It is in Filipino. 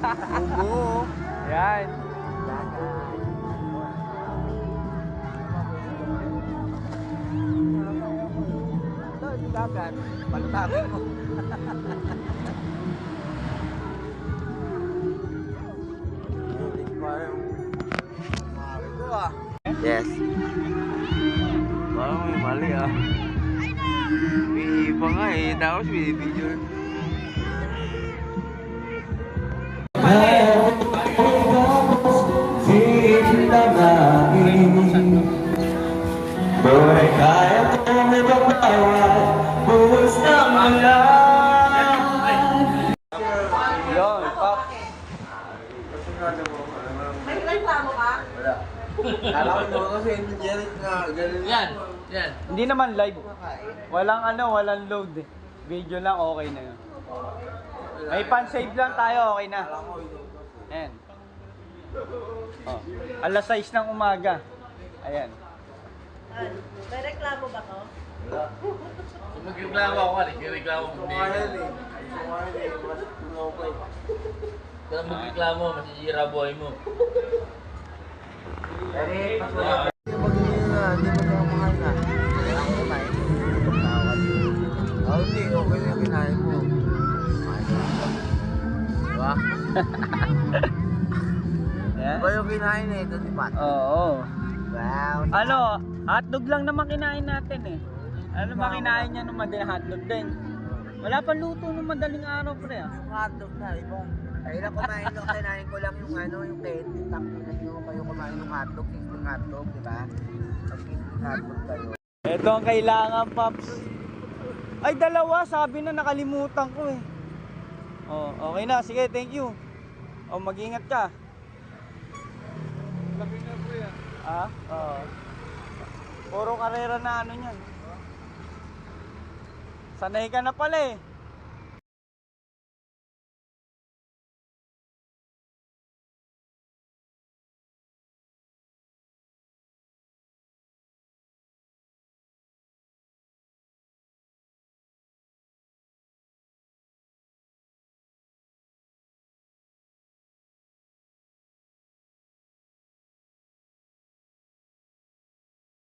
Buo. Yan. Dagat. Palutangin mo. Yes. Parang may mali ah. May iba nga eh, tapos may video. Buhay kaya kong ibabawat buwas ng ulan. Yun, pop. May reklamo ka? Wala. Alam mo kasi hindi Jeric na ganun. Yan. Yan. Hindi naman live. Walang walang load eh. Video lang, okay na yun. May pan-save lang tayo, okay na. Ayan. Oh. Alas 6 ng umaga. Ayan. May reklamo ba ko? Kung magreklamo ako, reklamo ko. Sumayan eh. Sumayan eh. Mas okay. Kung magreklamo, masisira buhay mo. Hindi magkamahal na. Kailangan kumain mo. Hindi, okay na yung kinain mo. Diba? Yan. Diba yung kinain eh, ito si Pat? Oo. Wow. Hotdog lang naman kinain natin eh. Ano ba kinain niya nung madaling hotdog din? Wala pa luto nung madaling araw pre ah. Yung hotdog na, ibang. Ayun lang kumain lang, kinain ko lang yung yung candy. Takinan nyo kayo kumain ng hotdog, 16 hotdog, diba? Ang 16 hotdog kayo. Ito ang kailangan, Paps. Ay, dalawa. Sabi na, nakalimutan ko eh. Oh, okay na. Sige, thank you. Oh, mag-ingat ka. Laki na po yan. Ah? Oo. Puro karera na ano niyan. Sanay ka na pala eh.